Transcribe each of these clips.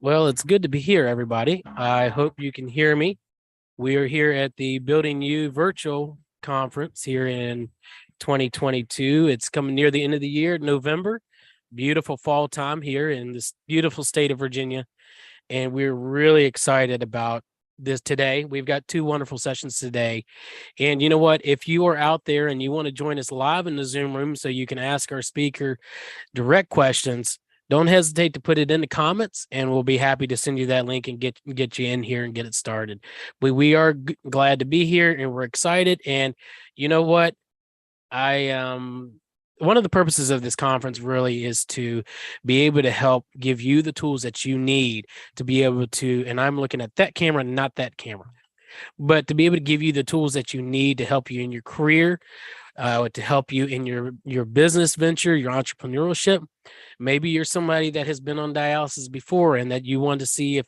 Well, it's good to be here, everybody. I hope you can hear me. We are here at the Building U virtual conference here in 2022. It's coming near the end of the year, November. Beautiful fall time here in this beautiful state of Virginia. And we're really excited about this today. We've got two wonderful sessions today. And you know what? If you are out there and you want to join us live in the Zoom room so you can ask our speaker direct questions, don't hesitate to put it in the comments and we'll be happy to send you that link and get you in here and get it started. We are glad to be here and we're excited. And you know what? I one of the purposes of this conference really is to be able to help give you the tools that you need to be able to, and I'm looking at that camera, not that camera, but to be able to give you the tools that you need to help you in your career, to help you in your business venture, your entrepreneurship. Maybe you're somebody that has been on dialysis before and that you want to see if,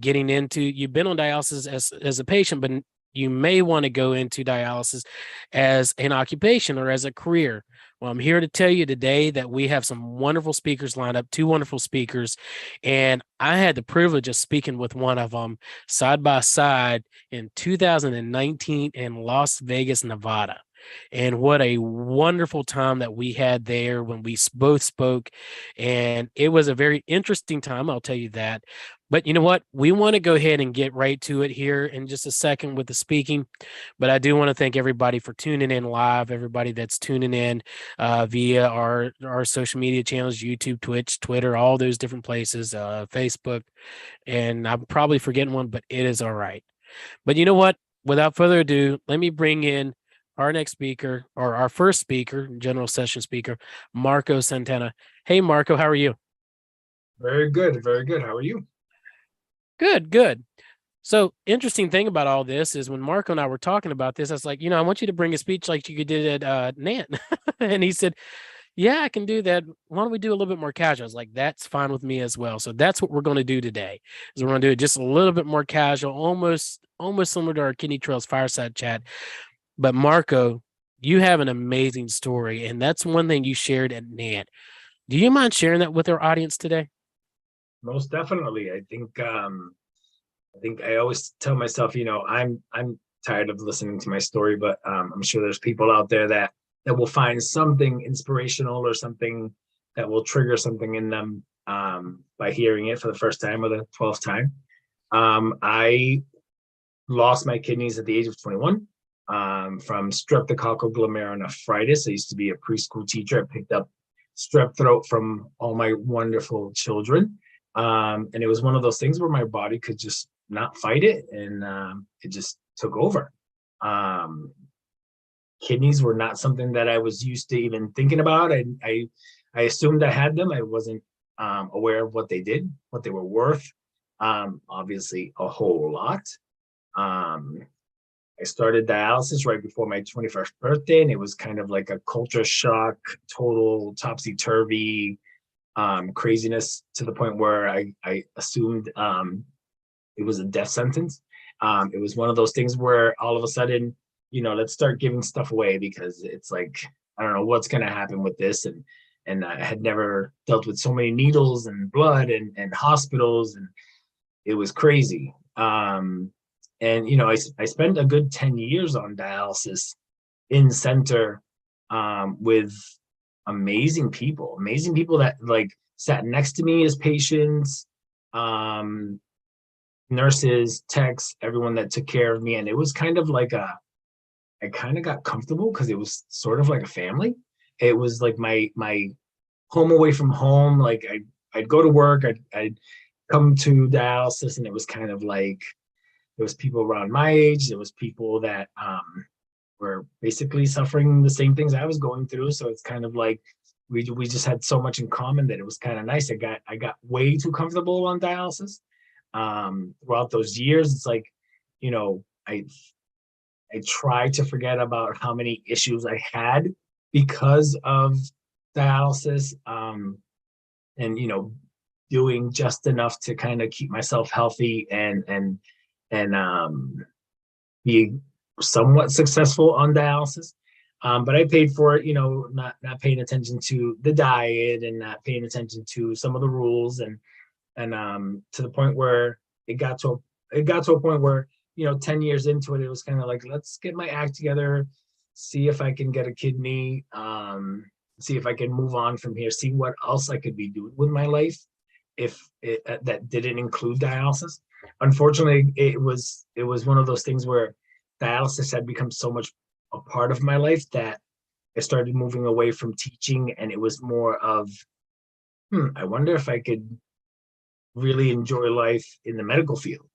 getting into, you've been on dialysis as a patient, but you may want to go into dialysis as an occupation or as a career. Well, I'm here to tell you today that we have some wonderful speakers lined up, two wonderful speakers, and I had the privilege of speaking with one of them side by side in 2019 in Las Vegas, Nevada. And what a wonderful time that we had there when we both spoke. And it was a very interesting time, I'll tell you that. But you know what? We want to go ahead and get right to it here in just a second with the speaking. But I do want to thank everybody for tuning in live, everybody that's tuning in via our social media channels, YouTube, Twitch, Twitter, all those different places, Facebook. And I'm probably forgetting one, but it is all right. But you know what? Without further ado, let me bring in our next speaker, or our first speaker, general session speaker, Marco Santana. Hey, Marco, how are you? Very good, very good. How are you? Good, good. So interesting thing about all this is when Marco and I were talking about this, I was like, I want you to bring a speech like you did at NANT. And he said, yeah, I can do that. Why don't we do a little bit more casual? I was like, that's fine with me as well. So that's what we're going to do today. Is we're going to do it just a little bit more casual, almost similar to our Kidney Trails fireside chat. But Marco, you have an amazing story, and that's one thing you shared at NANT. Do you mind sharing that with our audience today? Most definitely. I think I always tell myself, I'm tired of listening to my story, but I'm sure there's people out there that will find something inspirational or something that will trigger something in them by hearing it for the first time or the 12th time. I lost my kidneys at the age of 21 from streptococcal glomerulonephritis. I used to be a preschool teacher. I picked up strep throat from all my wonderful children. And it was one of those things where my body could just not fight it, and it just took over. Kidneys were not something that I was used to even thinking about. I assumed I had them. I wasn't aware of what they did, what they were worth. Obviously, a whole lot. Um, I started dialysis right before my 21st birthday, and it was kind of like a culture shock, total topsy-turvy craziness to the point where I assumed it was a death sentence. It was one of those things where all of a sudden, let's start giving stuff away because it's like, I don't know what's going to happen with this. And I had never dealt with so many needles and blood and hospitals, and it was crazy. And I spent a good 10 years on dialysis in center with amazing people that like sat next to me as patients, nurses, techs, everyone that took care of me. And it was kind of like I kind of got comfortable because it was sort of like a family. It was like my home away from home. Like I'd go to work, I'd come to dialysis, and it was kind of like there was people around my age. There was people that were basically suffering the same things I was going through. So it's kind of like we just had so much in common that it was kind of nice. I got way too comfortable on dialysis. Throughout those years, it's like, I tried to forget about how many issues I had because of dialysis, and doing just enough to kind of keep myself healthy and be somewhat successful on dialysis. But I paid for it, not paying attention to the diet and not paying attention to some of the rules. And to the point where it got to a point where, 10 years into it, it was kind of like, let's get my act together, see if I can get a kidney, see if I can move on from here, see what else I could be doing with my life if that didn't include dialysis. Unfortunately, it was one of those things where dialysis had become so much a part of my life that I started moving away from teaching, and it was more of, I wonder if I could really enjoy life in the medical field.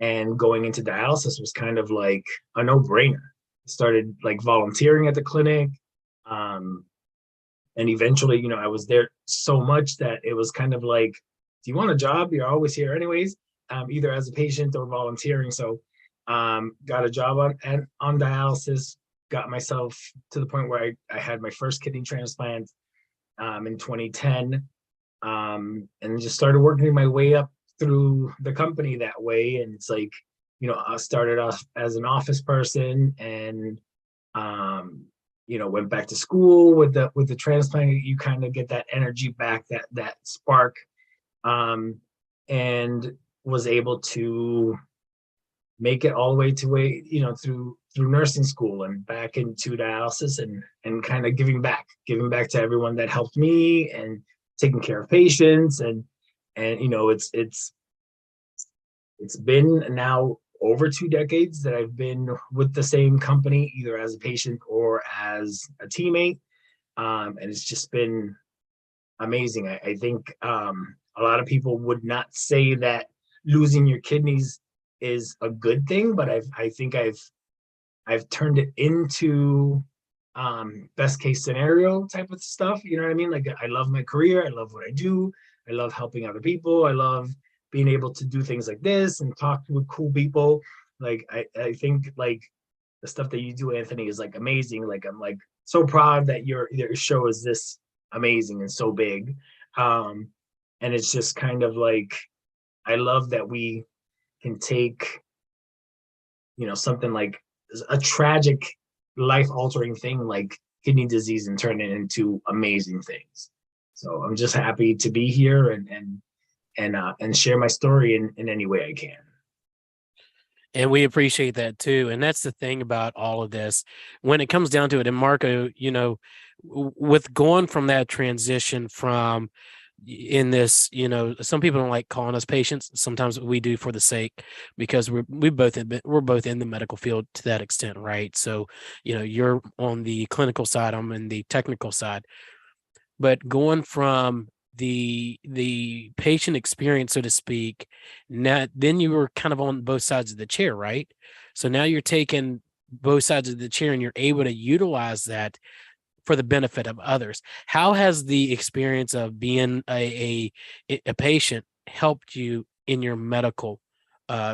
And going into dialysis was kind of like a no-brainer. Started like volunteering at the clinic. And eventually, I was there so much that it was kind of like, do you want a job? You're always here anyways, either as a patient or volunteering. So got a job on dialysis, got myself to the point where I had my first kidney transplant in 2010, and just started working my way up through the company that way. And it's like, I started off as an office person, and went back to school with the transplant. You kind of get that energy back, that spark, and was able to make it all the way to through nursing school and back into dialysis, and kind of giving back to everyone that helped me, and taking care of patients. And it's been now over 2 decades that I've been with the same company, either as a patient or as a teammate. And it's just been amazing. I think a lot of people would not say that losing your kidneys is a good thing, but I think I've turned it into best case scenario type of stuff. You know what I mean? Like, I love my career. I love what I do. I love helping other people. I love being able to do things like this and talk with cool people. Like, I think like the stuff that you do, Anthony, is like amazing. Like, I'm like so proud that your show is this amazing and so big. And it's just kind of like, I love that we can take, something like a tragic, life-altering thing like kidney disease and turn it into amazing things. So I'm just happy to be here and share my story in any way I can. And we appreciate that too. And that's the thing about all of this. When it comes down to it, and Marco, with going from that transition from in this, some people don't like calling us patients. Sometimes we do for the sake, because we're both in the medical field to that extent, right? So, you're on the clinical side, I'm in the technical side. But going from the patient experience, so to speak, now then you were kind of on both sides of the chair, right? So now you're taking both sides of the chair, and you're able to utilize that for the benefit of others. How has the experience of being a patient helped you in your medical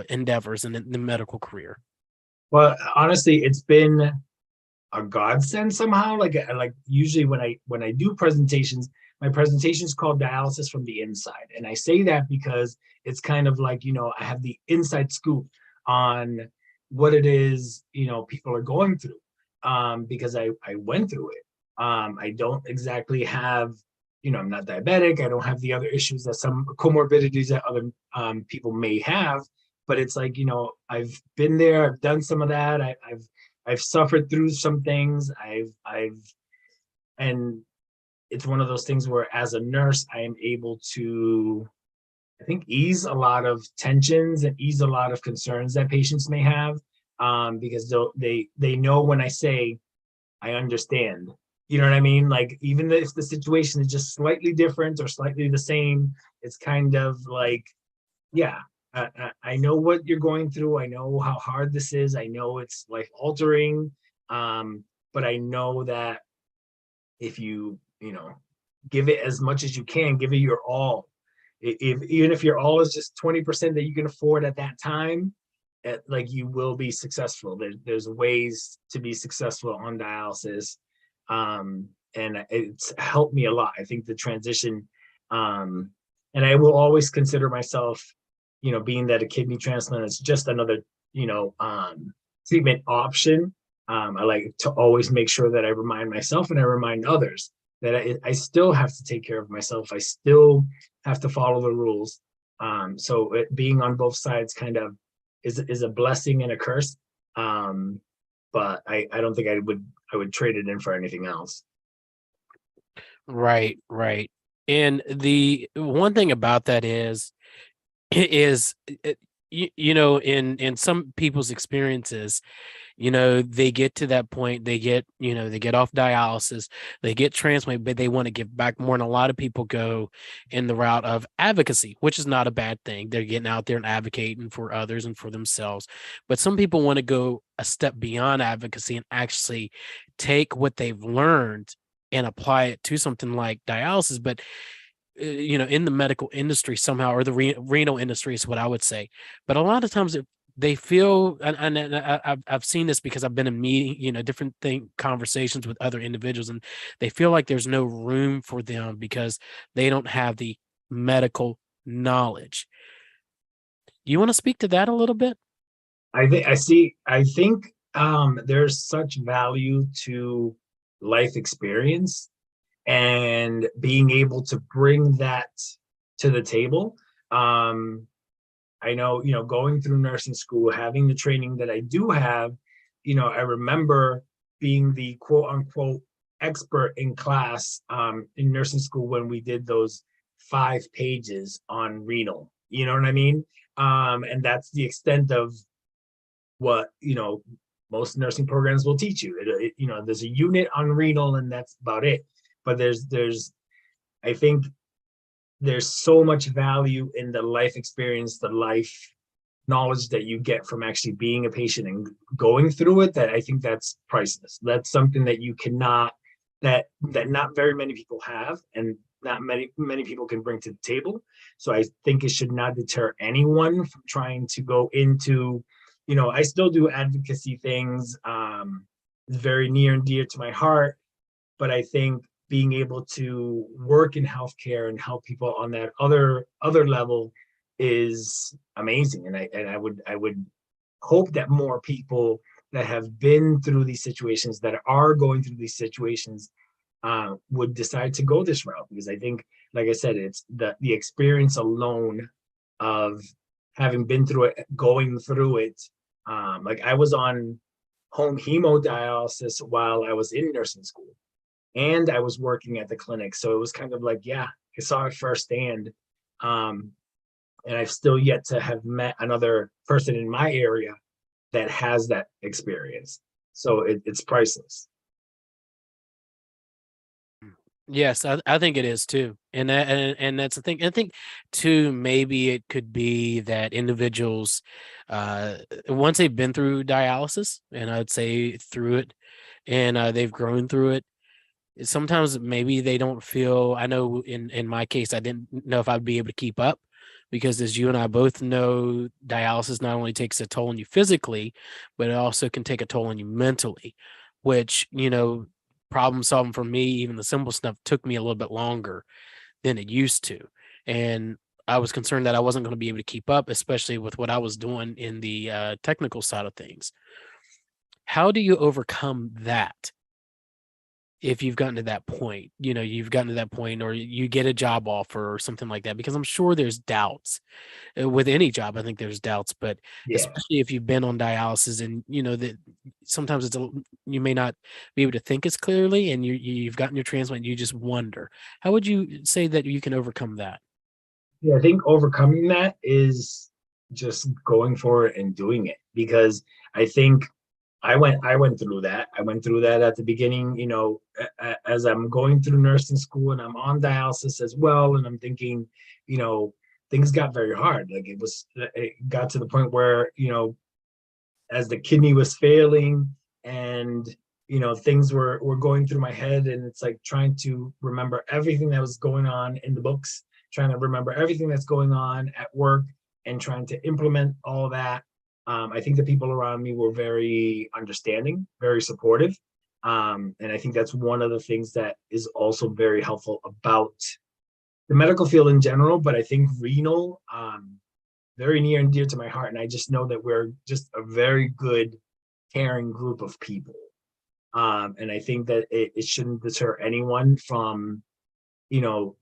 endeavors and in the medical career? Well, honestly, it's been a godsend somehow. Like usually when I do presentations, my presentation is called Dialysis from the Inside. And I say that because it's kind of like, I have the inside scoop on what it is, people are going through, because I went through it. I don't exactly have, I'm not diabetic. I don't have the other issues that some comorbidities that other people may have. But it's like, I've been there. I've done some of that. I've suffered through some things. And it's one of those things where, as a nurse, I am able to, I think, ease a lot of tensions and ease a lot of concerns that patients may have, because they know when I say, I understand. You know what I mean? Like, even if the situation is just slightly different or slightly the same, it's kind of like, yeah, I know what you're going through. I know how hard this is. I know it's life altering. But I know that if you, give it as much as you can, give it your all. Even if your all is just 20% that you can afford at that time, like, you will be successful. There's ways to be successful on dialysis. And it's helped me a lot. I think the transition, and I will always consider myself, being that a kidney transplant is just another, treatment option. I like to always make sure that I remind myself and I remind others that I still have to take care of myself. I still have to follow the rules. So it being on both sides kind of is a blessing and a curse. But I don't think I would trade it in for anything else. Right, right. And the one thing about that is you know, in some people's experiences, you know, they get to that point, they get, you know, they get off dialysis, they get transplant, but they want to give back more. And a lot of people go in the route of advocacy, which is not a bad thing. They're getting out there and advocating for others and for themselves. But some people want to go a step beyond advocacy and actually take what they've learned and apply it to something like dialysis. But you know, in the medical industry somehow, or the renal industry is what I would say. But a lot of times they feel, and I've seen this because I've been in meeting, you know, different conversations with other individuals, and they feel like there's no room for them because they don't have the medical knowledge. You want to speak to that a little bit? I think there's such value to life experience and being able to bring that to the table. I know, you know, going through nursing school, having the training that I do have, you know, I remember being the quote unquote expert in class in nursing school when we did those 5 pages on renal. You know what I mean? And that's the extent of what, you know, most nursing programs will teach you. You know, there's a unit on renal and that's about it. But I think there's so much value in the life experience, the life knowledge that you get from actually being a patient and going through it, that I think that's priceless. That's something that you cannot, that not very many people have, and not many people can bring to the table. So I think it should not deter anyone from trying to go into, you know, I still do advocacy things, very near and dear to my heart, but I think being able to work in healthcare and help people on that other level is amazing. And I would hope that more people that have been through these situations, that are going through these situations, would decide to go this route, because I think, like I said, it's the experience alone of having been through it, going through it. Like I was on home hemodialysis while I was in nursing school, and I was working at the clinic. So it was kind of like, yeah, I saw it firsthand. And I've still yet to have met another person in my area that has that experience. So it's priceless. Yes, I think it is too. And that's the thing. I think too, maybe it could be that individuals, once they've been through dialysis, and I'd say through it, and they've grown through it, sometimes maybe they don't feel, I know in my case, I didn't know if I'd be able to keep up, because as you and I both know, dialysis not only takes a toll on you physically, but it also can take a toll on you mentally, which, you know, problem solving for me, even the simple stuff, took me a little bit longer than it used to. And I was concerned that I wasn't going to be able to keep up, especially with what I was doing in the technical side of things. How do you overcome that? If you've gotten to that point, you know, you've gotten to that point, or you get a job offer or something like that, because I'm sure there's doubts with any job. I think there's doubts, but Yeah. especially if you've been on dialysis, and you know that sometimes you may not be able to think as clearly, and you've gotten your transplant, you just wonder. How would you say that you can overcome that? Yeah, I think overcoming that is just going for it and doing it, because I think I went through that. I went through that at the beginning, you know, as I'm going through nursing school and I'm on dialysis as well. And I'm thinking, you know, things got very hard. Like it got to the point where, you know, as the kidney was failing, and, you know, things were going through my head, and it's like trying to remember everything that was going on in the books, trying to remember everything that's going on at work, and trying to implement all that. I think the people around me were very understanding, very supportive. And I think that's one of the things that is also very helpful about the medical field in general, but I think renal, very near and dear to my heart. And I just know that we're just a very good, caring group of people. And I think that it shouldn't deter anyone from, you know,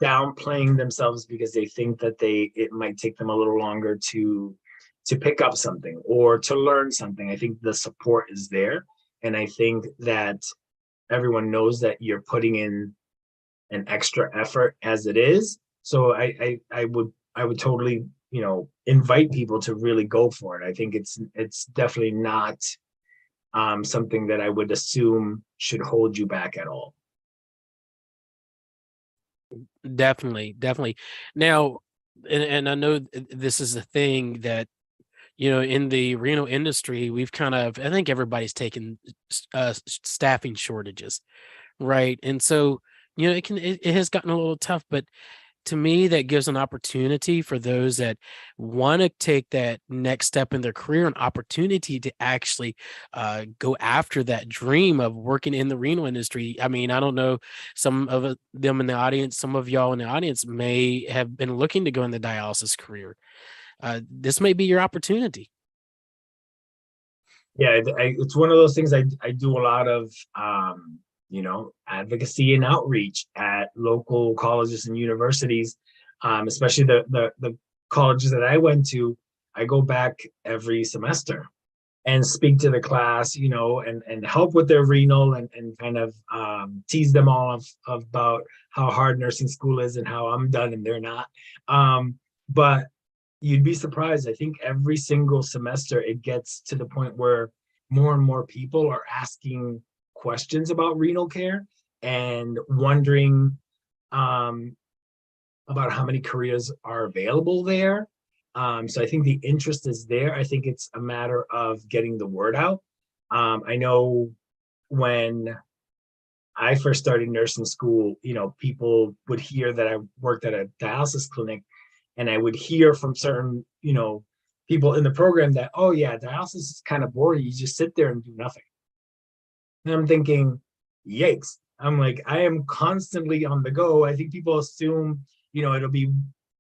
downplaying themselves because they think that it might take them a little longer to pick up something or to learn something. I think the support is there, and I think that everyone knows that you're putting in an extra effort as it is. So I would totally, invite people to really go for it. I think it's definitely not something that I would assume should hold you back at all. Definitely, definitely. Now, and I know this is a thing that, in the renal industry, we've kind of, I think everybody's taken staffing shortages, right? And so, it has gotten a little tough, but to me, that gives an opportunity for those that want to take that next step in their career, an opportunity to actually go after that dream of working in the renal industry. I mean, I don't know, some of them in the audience, some of y'all in the audience may have been looking to go in the dialysis career. This may be your opportunity. Yeah, it's one of those things. I do a lot of advocacy and outreach at local colleges and universities, especially the colleges that I went to. I go back every semester and speak to the class, and help with their renal, and kind of tease them all about how hard nursing school is and how I'm done and they're not. But you'd be surprised. I think every single semester it gets to the point where more and more people are asking questions about renal care and wondering about how many careers are available there. So I think the interest is there. I think it's a matter of getting the word out. I know when I first started nursing school, people would hear that I worked at a dialysis clinic, and I would hear from certain, people in the program that, oh yeah, dialysis is kind of boring. You just sit there and do nothing. And I'm thinking, yikes. I'm like, I am constantly on the go. I think people assume, it'll be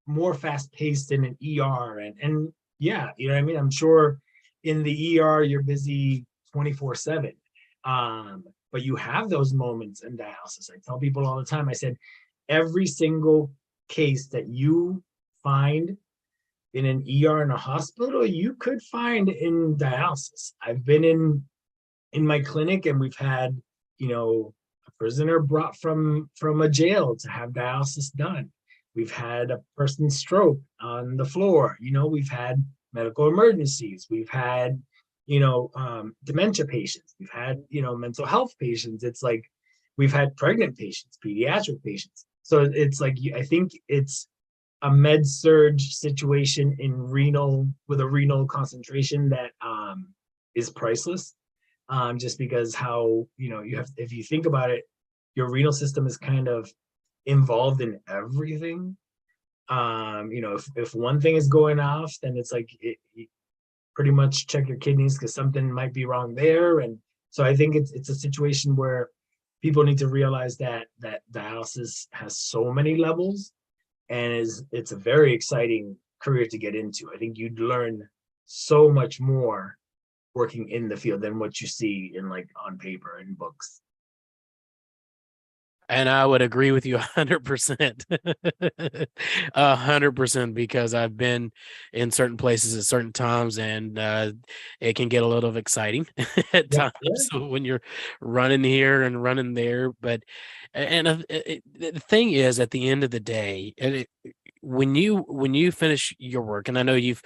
more fast paced in an ER. And yeah, you know what I mean? I'm sure in the ER, you're busy 24/7. But you have those moments in dialysis. I tell people all the time, I said, every single case that you find in an ER in a hospital, you could find in dialysis. I've been in my clinic, and we've had, a prisoner brought from a jail to have dialysis done. We've had a person stroke on the floor. We've had medical emergencies. We've had, dementia patients. We've had, mental health patients. It's like we've had pregnant patients, pediatric patients. So it's like, I think it's a med surge situation in renal, with a renal concentration that is priceless. Just because how, you have, if you think about it, your renal system is kind of involved in everything. If one thing is going off, then it's like you pretty much check your kidneys because something might be wrong there. And so I think it's a situation where people need to realize that dialysis has so many levels, and it's a very exciting career to get into. I think you'd learn so much more working in the field than what you see in, like, on paper in books. And I would agree with you 100%. 100%, because I've been in certain places at certain times, and it can get a little exciting at Yeah, times yeah. when you're running here and running there. But the thing is, at the end of the day, when you finish your work, and I know you've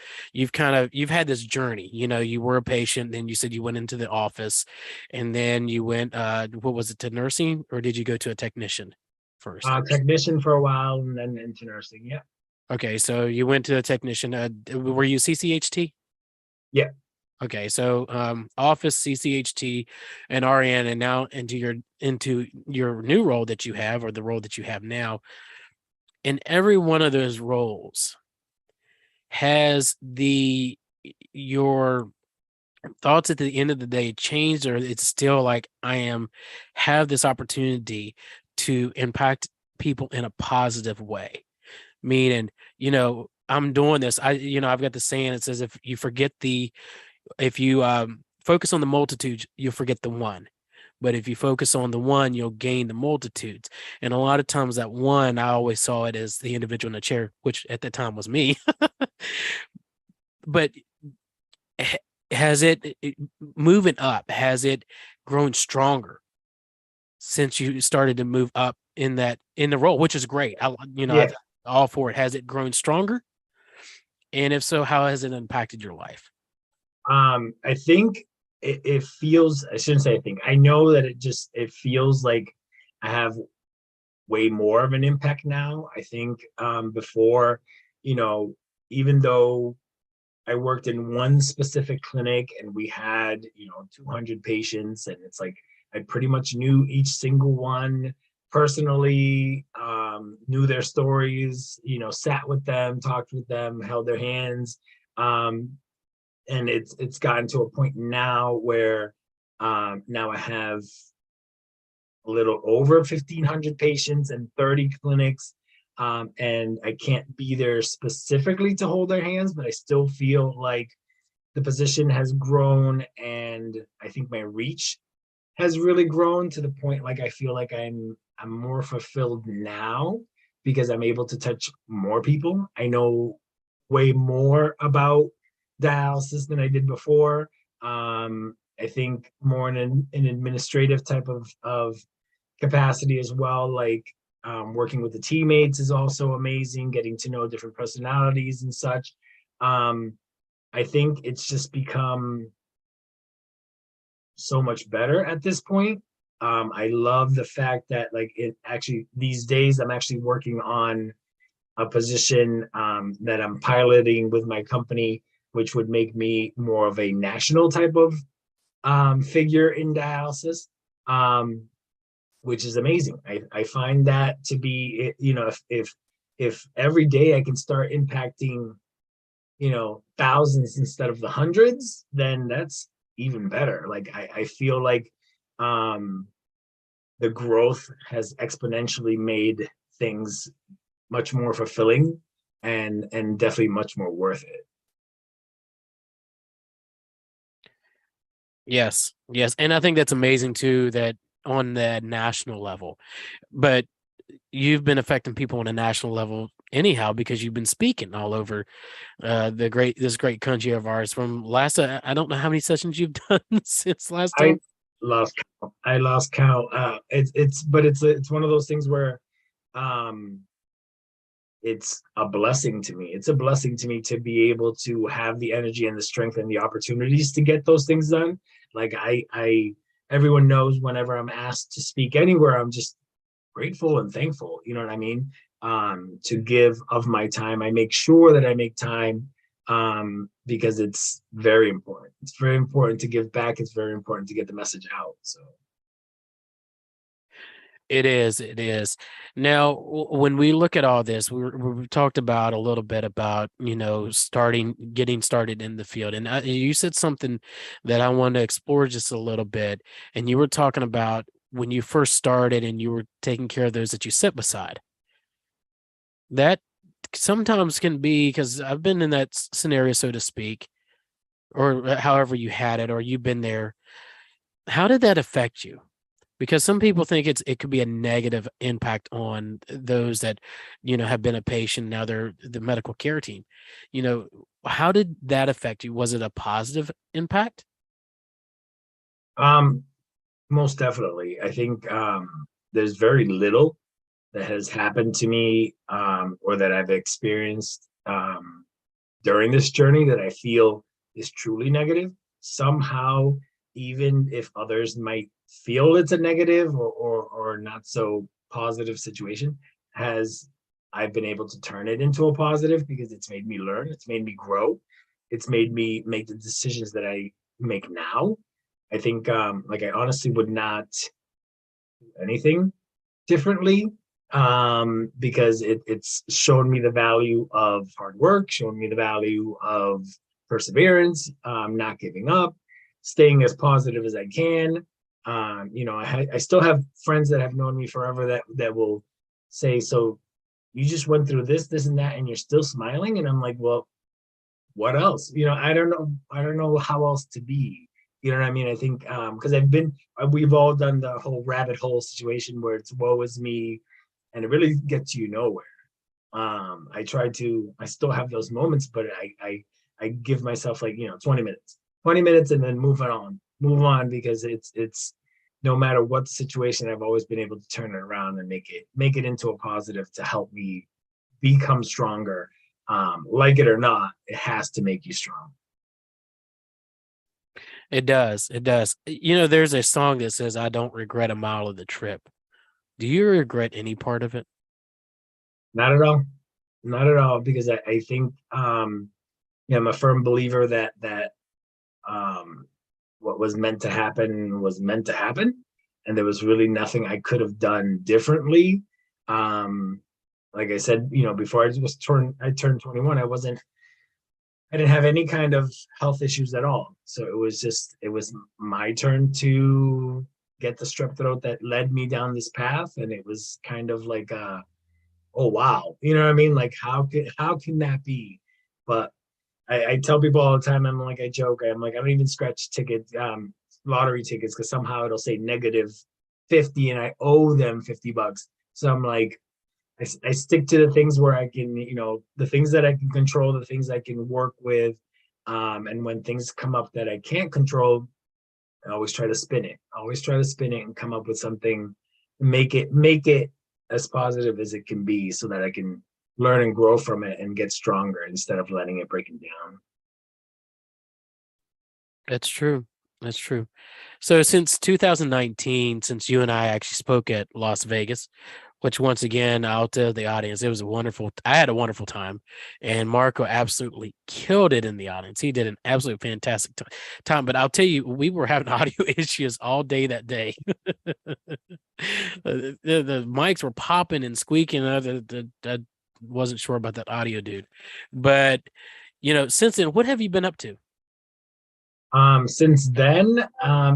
had this journey, you were a patient, then you said you went into the office, and then you went, what was it, to nursing, or did you go to a technician first? Technician for a while, and then into nursing. Yeah. Okay, so you went to a technician. Were you CCHT? Yeah. Okay, so office, CCHT, and RN, and now into your new role that you have, or the role that you have now. In every one of those roles, has your thoughts at the end of the day changed, or it's still like, have this opportunity to impact people in a positive way? Meaning, I'm doing this. I've got the saying, it says, if you focus on the multitude, you'll forget the one. But if you focus on the one, you'll gain the multitudes. And a lot of times that one, I always saw it as the individual in the chair, which at the time was me. But has moving up, has it grown stronger since you started to move up in the role, which is great. Yeah. All for it. Has it grown stronger? And if so, how has it impacted your life? I think it feels, I shouldn't say I think, I know that it feels like I have way more of an impact now. I think before, even though I worked in one specific clinic and we had, 200 patients, and it's like I pretty much knew each single one personally, knew their stories, sat with them, talked with them, held their hands. And it's gotten to a point now where now I have a little over 1,500 patients and 30 clinics. And I can't be there specifically to hold their hands, but I still feel like the position has grown, and I think my reach has really grown to the point like I feel like I'm more fulfilled now because I'm able to touch more people. I know way more about dialysis than I did before. I think more in an administrative type of capacity as well. Like working with the teammates is also amazing, getting to know different personalities and such. I think it's just become so much better at this point. I love the fact that like it actually these days I'm actually working on a position that I'm piloting with my company, which would make me more of a national type of figure in dialysis, which is amazing. I find that to be, if every day I can start impacting, thousands instead of the hundreds, then that's even better. Like I feel like the growth has exponentially made things much more fulfilling and definitely much more worth it. Yes, yes. And I think that's amazing too, that on the national level. But you've been affecting people on a national level anyhow because you've been speaking all over this great country of ours. From last, I don't know how many sessions you've done since last I time. lost count. I lost count. It's one of those things where um it's a blessing to me. It's a blessing to me to be able to have the energy and the strength and the opportunities to get those things done. Like everyone knows whenever I'm asked to speak anywhere, I'm just grateful and thankful. You know what I mean? To give of my time. I make sure that I make time because it's very important. It's very important to give back. It's very important to get the message out. So It is. It is. Now, when we look at all this, we talked about a little bit about, getting started in the field. And you said something that I wanted to explore just a little bit. And you were talking about when you first started and you were taking care of those that you sit beside. That sometimes can be, because I've been in that scenario, so to speak, or however you had it, or you've been there. How did that affect you? Because some people think it could be a negative impact on those that have been a patient, now they're the medical care team. How did that affect you? Was it a positive impact? um most definitely. I think there's very little that has happened to me or that I've experienced during this journey that I feel is truly negative. Somehow, even if others might feel it's a negative or not so positive situation, has I've been able to turn it into a positive because it's made me learn, it's made me grow, it's made me make the decisions that I make now. I think like I honestly would not do anything differently because it's shown me the value of hard work, shown me the value of perseverance, not giving up, staying as positive as I can. I still have friends that have known me forever that will say, "So you just went through this, and that, and you're still smiling?" And I'm like, "Well, what else? I don't know. I don't know how else to be." You know what I mean? I think because we've all done the whole rabbit hole situation where it's woe is me, and it really gets you nowhere. I still have those moments, but I give myself like, 20 minutes and then move on because it's no matter what the situation, I've always been able to turn it around and make it into a positive to help me become stronger. Like it or not, it has to make you strong. It does. It does. There's a song that says, "I don't regret a mile of the trip." Do you regret any part of it? Not at all. Not at all, because I think I'm a firm believer that um what was meant to happen was meant to happen. And there was really nothing I could have done differently. Um, like I said, before I turned 21, I didn't have any kind of health issues at all. So it was my turn to get the strep throat that led me down this path. And it was kind of like oh wow, you know what I mean? Like how can that be? But I tell people all the time, I joke, I'm like, I don't even scratch tickets, lottery tickets, because somehow it'll say -50 and I owe them $50. So I'm like, I stick to the things where I can, the things that I can control, the things I can work with. And when things come up that I can't control, I always try to spin it. I always try to spin it and come up with something, make it as positive as it can be so that I can learn and grow from it and get stronger instead of letting it break me down. That's true. That's true. So since 2019, since you and I actually spoke at Las Vegas, which once again, I'll tell the audience, it was I had a wonderful time. And Marco absolutely killed it in the audience. He did an absolute fantastic time. But I'll tell you, we were having audio issues all day that day. The mics were popping and squeaking. I wasn't sure about that audio dude. But, since then, what have you been up to? Since then,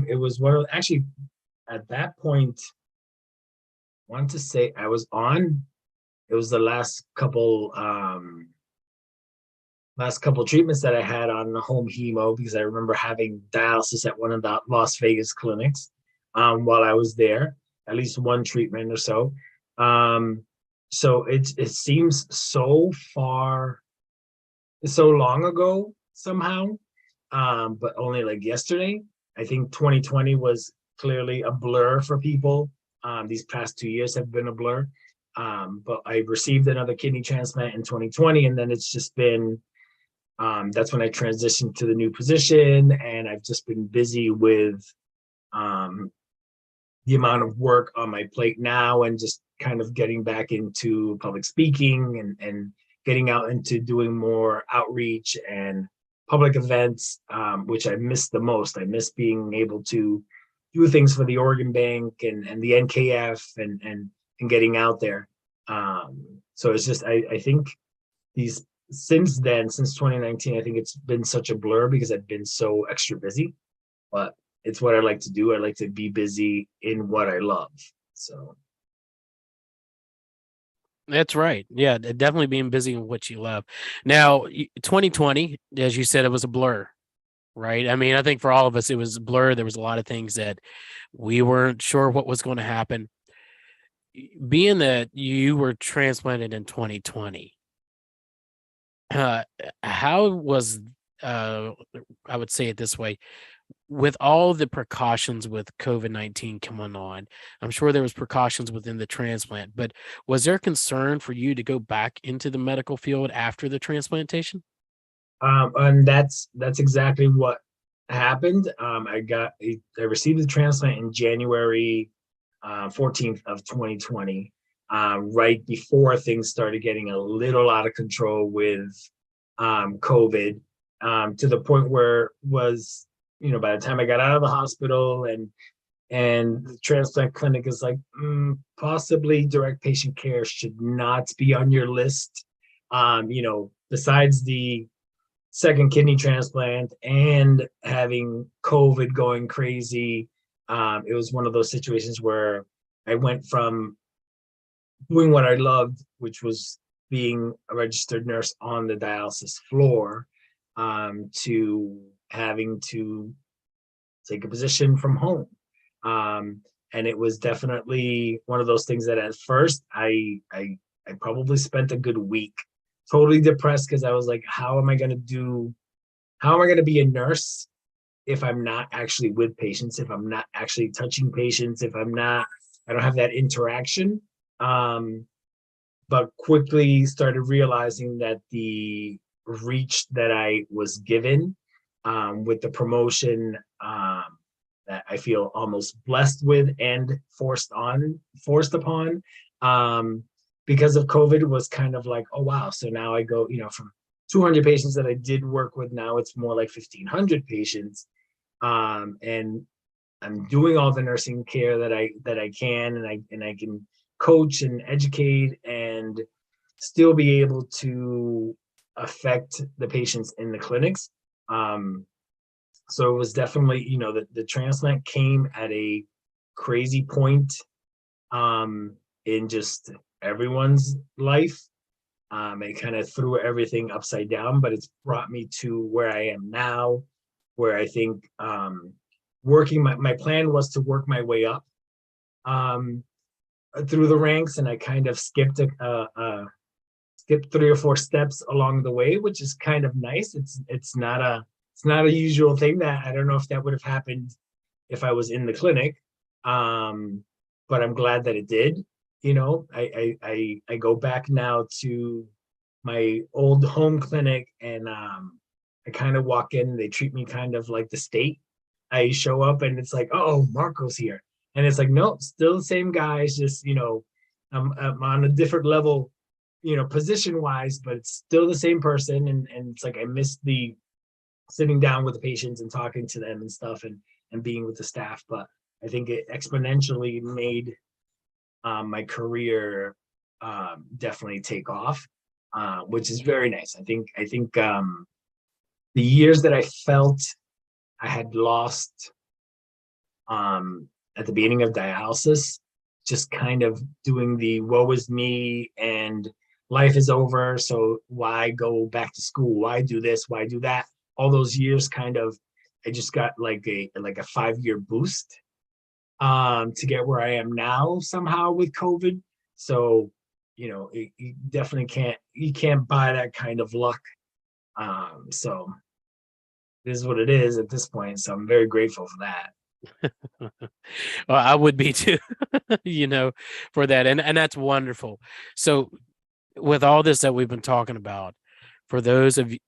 it was actually at that point, I want to say it was the last couple treatments that I had on the home hemo, because I remember having dialysis at one of the Las Vegas clinics while I was there, at least one treatment or so. So it seems so long ago somehow, but only like yesterday. I think 2020 was clearly a blur for people. These past 2 years have been a blur. But I received another kidney transplant in 2020, and then it's just been that's when I transitioned to the new position, and I've just been busy with um, the amount of work on my plate now, and just kind of getting back into public speaking and getting out into doing more outreach and public events, which I miss the most. I miss being able to do things for the Organ Bank and the NKF and getting out there. So it's just I think these since then, since 2019, I think it's been such a blur because I've been so extra busy. But it's what I like to do. I like to be busy in what I love. So That's right. Yeah, definitely being busy in what you love. Now, 2020, as you said, it was a blur, right? I mean, I think for all of us, it was a blur. There was a lot of things that we weren't sure what was going to happen. Being that you were transplanted in 2020, uh, how was, uh, I would say it this way, with all the precautions with COVID-19 coming on, I'm sure there was precautions within the transplant, but was there concern for you to go back into the medical field after the transplantation? and that's exactly what happened. I received the transplant in January 14th of 2020, right before things started getting a little out of control with COVID, to the point where was, by the time I got out of the hospital and the transplant clinic is like, possibly direct patient care should not be on your list. Besides the second kidney transplant and having COVID going crazy, it was one of those situations where I went from doing what I loved, which was being a registered nurse on the dialysis floor, to having to take a position from home. And it was definitely one of those things that at first I probably spent a good week totally depressed because I was like, how am I going to be a nurse if I'm not actually with patients, if I'm not actually touching patients, if I don't have that interaction. But quickly started realizing that the reach that I was given with the promotion that I feel almost blessed with and forced upon because of COVID was kind of like, oh wow. So now I go, from 200 patients that I did work with, now it's more like 1,500 patients. And I'm doing all the nursing care that I can, and I can coach and educate and still be able to affect the patients in the clinics. So it was definitely, the transplant came at a crazy point in just everyone's life. It kind of threw everything upside down, but it's brought me to where I am now, where I think my plan was to work my way up through the ranks, and I kind of skipped 3 or 4 steps along the way, which is kind of nice. It's not a usual thing. That I don't know if that would have happened if I was in the clinic, but I'm glad that it did. I go back now to my old home clinic, and I kind of walk in. They treat me kind of like the state. I show up and it's like, oh, Marco's here, and it's like, no, still the same guys. Just I'm on a different level, position wise, but it's still the same person. And it's like I miss the sitting down with the patients and talking to them and stuff, and being with the staff. But I think it exponentially made my career definitely take off, which is very nice. I think the years that I felt I had lost at the beginning of dialysis, just kind of doing the woe is me and life is over, so why go back to school? Why do this? Why do that? All those years kind of, I just got like a 5-year boost to get where I am now somehow with COVID. So, you definitely can't buy that kind of luck. So this is what it is at this point. So I'm very grateful for that. Well, I would be too, for that. And that's wonderful. So with all this that we've been talking about, for those of you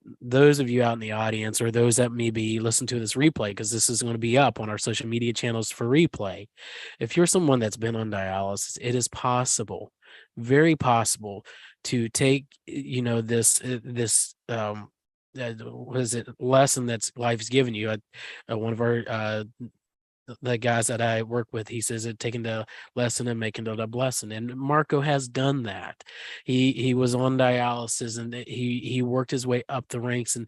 out in the audience, or those that maybe listen to this replay, because this is going to be up on our social media channels for replay. If you're someone that's been on dialysis, it is possible, very possible, to take, this what is it, lesson that's life's given you. One of our the guys that I work with, he says it taking the lesson and making it a blessing. And Marco has done that. He was on dialysis, and he worked his way up the ranks and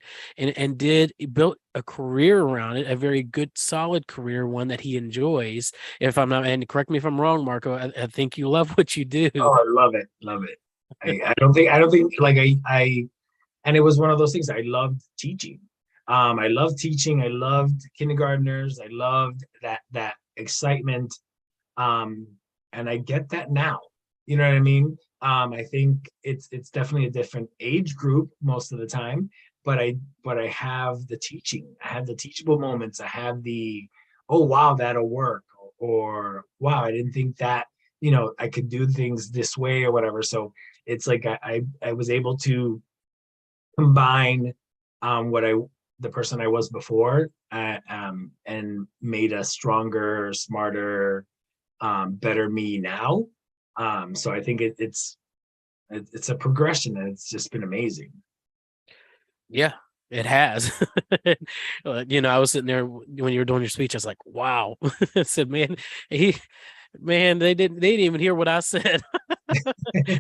built a career around it, a very good, solid career, one that he enjoys. If I'm not, and correct me if I'm wrong, Marco, I think you love what you do. Oh, I love it. Love it. I don't think like I and it was one of those things. I loved teaching. I loved teaching. I loved kindergartners. I loved that excitement. And I get that now. You know what I mean? I think it's definitely a different age group most of the time, but I have the teaching. I have the teachable moments. I have the, oh wow, that'll work, or wow, I didn't think that, I could do things this way or whatever. So it's like I was able to combine the person I was before, and made a stronger, smarter, better me now. So I think it's a progression, and it's just been amazing. Yeah, it has. I was sitting there when you were doing your speech. I was like, wow. I said, man, they didn't even hear what I said.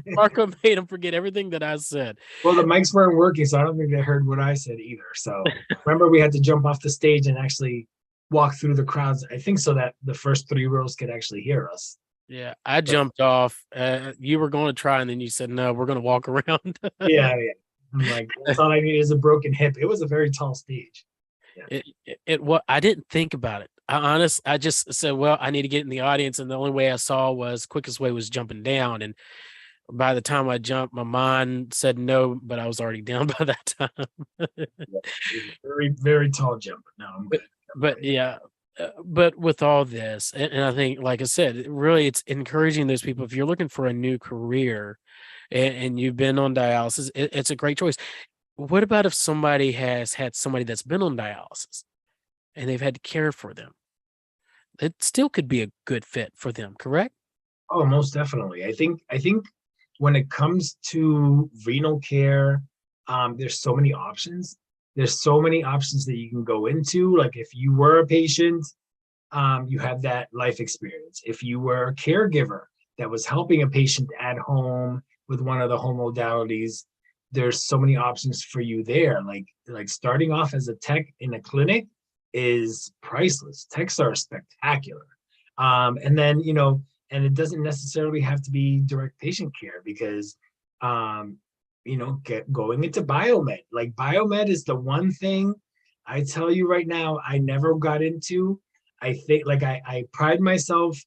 Marco made him forget everything that I said. Well, the mics weren't working, so I don't think they heard what I said either. So remember, we had to jump off the stage and actually walk through the crowds, I think, so that the first 3 rows could actually hear us. Yeah, I jumped off. You were going to try, and then you said, no, we're going to walk around. Yeah. I'm like, that's all I need is a broken hip. It was a very tall stage. Yeah. What I didn't think about it. I just said, well, I need to get in the audience, and the only way I saw was quickest way was jumping down. And by the time I jumped, my mind said no, but I was already down by that time. Yeah. Very, very tall jump. No, I'm But good. but yeah, but with all this, and I think, like I said, really, it's encouraging those people. If you're looking for a new career, and you've been on dialysis, it's a great choice. What about if somebody has had somebody that's been on dialysis and they've had to care for them? It still could be a good fit for them, correct? Oh, most definitely. I think when it comes to renal care, there's so many options. There's so many options that you can go into. Like if you were a patient, you have that life experience. If you were a caregiver that was helping a patient at home with one of the home modalities, there's so many options for you there. Like starting off as a tech in a clinic is priceless. Techs are spectacular. And then, and it doesn't necessarily have to be direct patient care because going into biomed. Like biomed is the one thing I tell you right now I never got into. I think like I pride myself.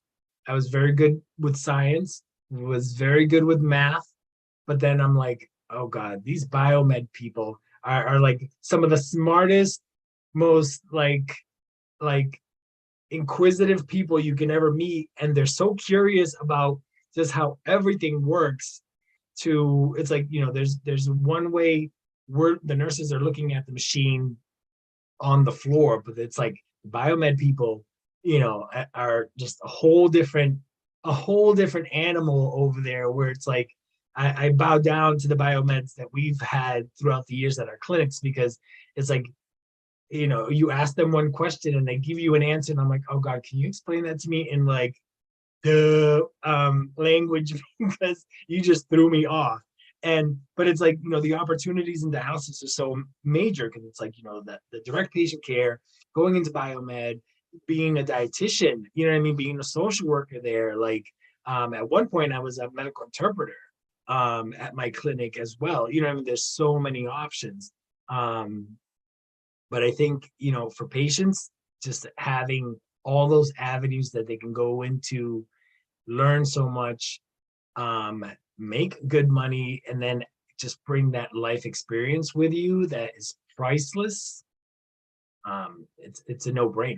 I was very good with science, was very good with math, but then I'm like, oh God, these biomed people are like some of the smartest, most like inquisitive people you can ever meet. And they're so curious about just how everything works. It's like, there's one way where the nurses are looking at the machine on the floor, but it's like biomed people, are just a whole different animal over there where it's like I bow down to the biomeds that we've had throughout the years at our clinics because it's like, you ask them one question and they give you an answer and I'm like, oh God, can you explain that to me in like the language because you just threw me off. But it's like, the opportunities in dialysis are so major because it's like, the direct patient care, going into biomed, being a dietitian, you know what I mean, being a social worker there. Like at one point I was a medical interpreter at my clinic as well. You know what I mean? There's so many options. But I think, for patients, just having all those avenues that they can go into, learn so much, make good money, and then just bring that life experience with you that is priceless. It's a no-brainer.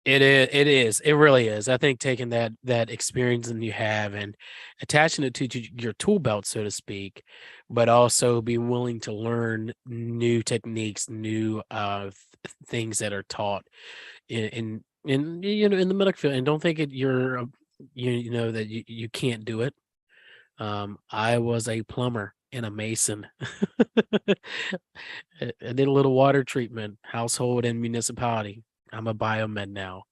It really is. I think taking that experience that you have and attaching it to your tool belt, so to speak, but also being willing to learn new techniques, new things that are taught in the medical field, and don't think it you're you know that you can't do it. I was a plumber and a mason. I did a little water treatment, household and municipality. I'm a biomed now.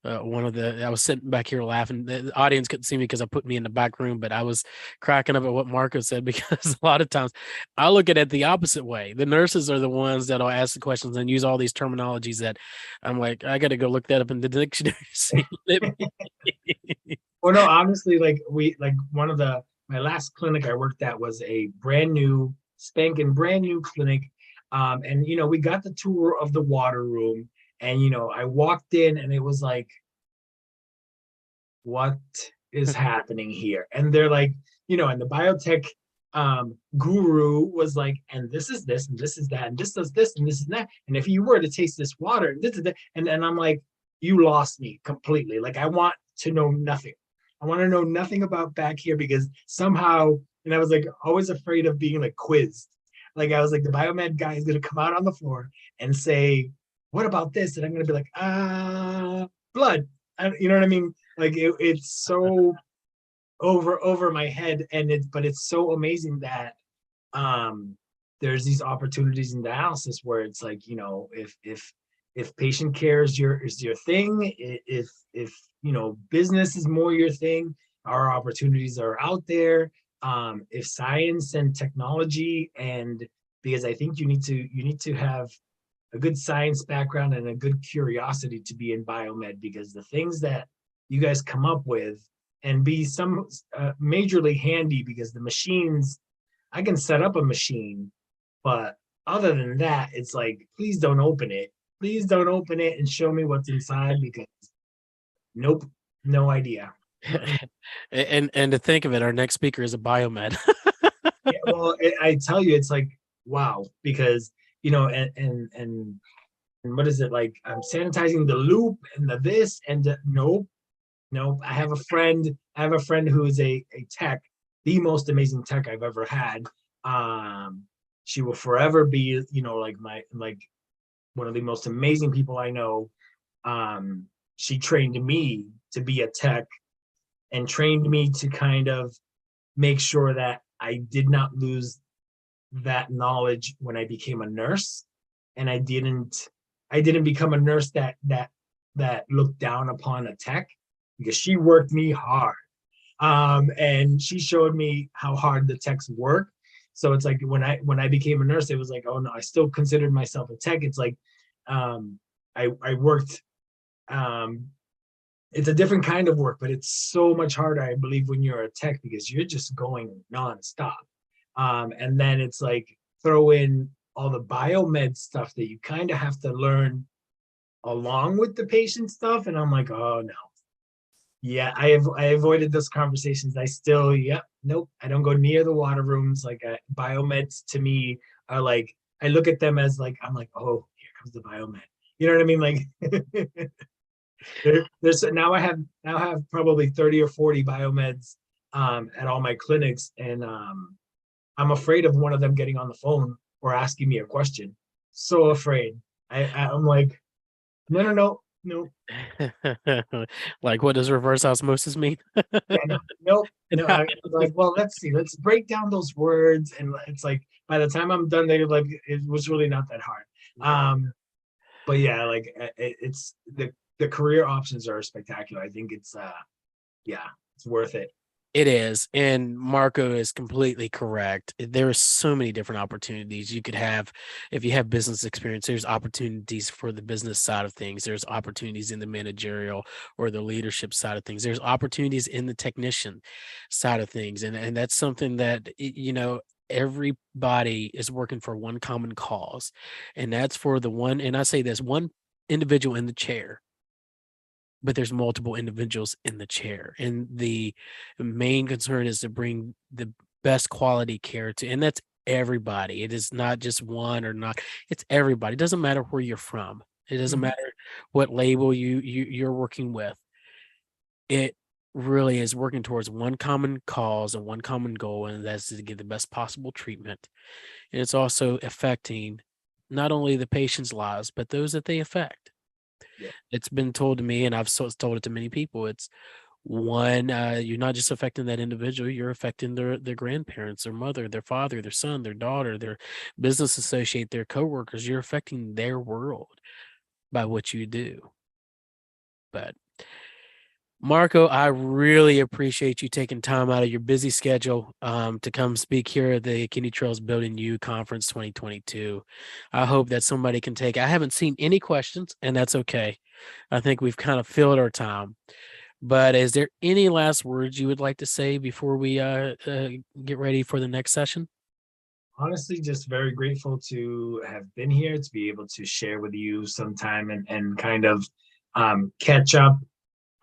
I was sitting back here laughing. The audience couldn't see me because I put me in the back room, but I was cracking up at what Marco said because a lot of times I look at it the opposite way. The nurses are the ones that'll ask the questions and use all these terminologies that I'm like, I got to go look that up in the dictionary. to see what it Well, no, honestly, like one of my last clinic I worked at was a brand new, spanking brand new clinic. And we got the tour of the water room, and I walked in and it was like, what is happening here? And they're like, and the biotech guru was like, and this is this, and this is that, and this does this, and this is that. And if you were to taste this water, this is that, and I'm like, you lost me completely. Like I want to know nothing. I want to know nothing about back here because somehow, and I was like always afraid of being like quizzed. Like I was like, the biomed guy is gonna come out on the floor and say, what about this? And I'm gonna be like, blood. You know what I mean? Like it's so over my head, but it's so amazing that there's these opportunities in dialysis where it's like, if patient care is your thing, if business is more your thing, our opportunities are out there. If science and technology, and because I think you need to have a good science background and a good curiosity to be in biomed, because the things that you guys come up with, and be some majorly handy, because the machines, I can set up a machine, but other than that, it's like, please don't open it. please don't open it and show me what's inside because nope, no idea. And to think of it, our next speaker is a biomed. Yeah, well, I tell you, it's like wow, because and what is it like? I'm sanitizing the loop and the this and nope, nope. I have a friend. I have a friend who is a tech, the most amazing tech I've ever had. She will forever be, like like one of the most amazing people I know. She trained me to be a tech and trained me to kind of make sure that I did not lose that knowledge when I became a nurse, and I didn't become a nurse that looked down upon a tech because she worked me hard. And she showed me how hard the techs work. So it's like when I became a nurse, it was like, oh no, I still considered myself a tech. It's like I worked it's a different kind of work, but it's so much harder, I believe, when you're a tech because you're just going nonstop. And then it's like throw in all the biomed stuff that you kind of have to learn along with the patient stuff. And I'm like, oh no. Yeah, I avoided those conversations. I still, yep, nope. I don't go near the water rooms. Like biomeds to me are like, I look at them as like, I'm like, oh, here comes the biomed. You know what I mean? Like there's now I have probably 30 or 40 biomeds at all my clinics, and I'm afraid of one of them getting on the phone or asking me a question. So afraid. I'm like, no, no, no, no. Like, what does reverse osmosis mean? Yeah, no, nope, no. I was like, well, let's see, let's break down those words, and it's like by the time I'm done, they're like, it was really not that hard. But yeah, like it's the career options are spectacular. I think it's yeah, it's worth it. It is. And Marco is completely correct. There are so many different opportunities you could have. If you have business experience, there's opportunities for the business side of things. There's opportunities in the managerial or the leadership side of things. There's opportunities in the technician side of things. And that's something that, everybody is working for one common cause. And that's for the one, and I say this, one individual in the chair, but there's multiple individuals in the chair, and the main concern is to bring the best quality care to, and that's everybody. It is not just one or not, it's everybody. It doesn't matter where you're from. It doesn't Mhm. matter what label you're working with. It really is working towards one common cause and one common goal, and that's to get the best possible treatment. And it's also affecting not only the patient's lives but those that they affect. Yeah. It's been told to me, and I've told it to many people. It's one, you're not just affecting that individual, you're affecting their grandparents, their mother, their father, their son, their daughter, their business associate, their coworkers. You're affecting their world by what you do. But Marco, I really appreciate you taking time out of your busy schedule to come speak here at the Kidney Trails Building U Conference 2022. I hope that somebody can take. I haven't seen any questions, and that's okay. I think we've kind of filled our time. But is there any last words you would like to say before we get ready for the next session? Honestly, just very grateful to have been here to be able to share with you sometime and kind of catch up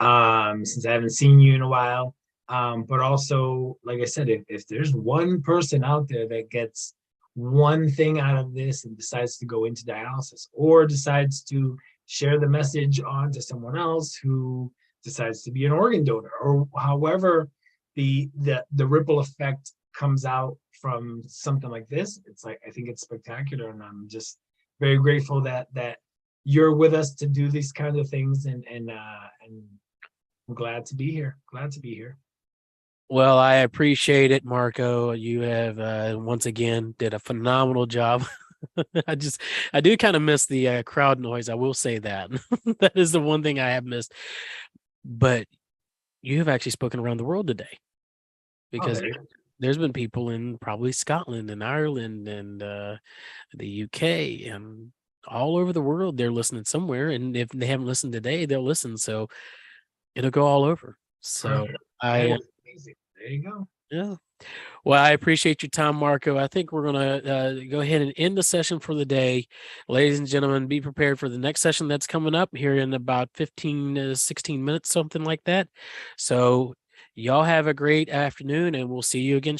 since I haven't seen you in a while. But also, like I said, if there's one person out there that gets one thing out of this and decides to go into dialysis or decides to share the message on to someone else who decides to be an organ donor or however the ripple effect comes out from something like this, it's like I think it's spectacular, and I'm just very grateful that you're with us to do these kinds of things, and I'm glad to be here. Glad to be here. Well, I appreciate it, Marco. You have once again did a phenomenal job. I do kind of miss the crowd noise. I will say that. That is the one thing I have missed. But you have actually spoken around the world today, Oh, because there you go. there's been people in probably Scotland and Ireland and the UK and all over the world. They're listening somewhere, and if they haven't listened today, they'll listen. So it'll go all over. So Perfect. That I is amazing. There you go. yeah. Well, I appreciate your time, Marco. I think we're going to go ahead and end the session for the day. Ladies and gentlemen, be prepared for the next session that's coming up here in about 15 to 16 minutes, something like that. So y'all have a great afternoon, and we'll see you again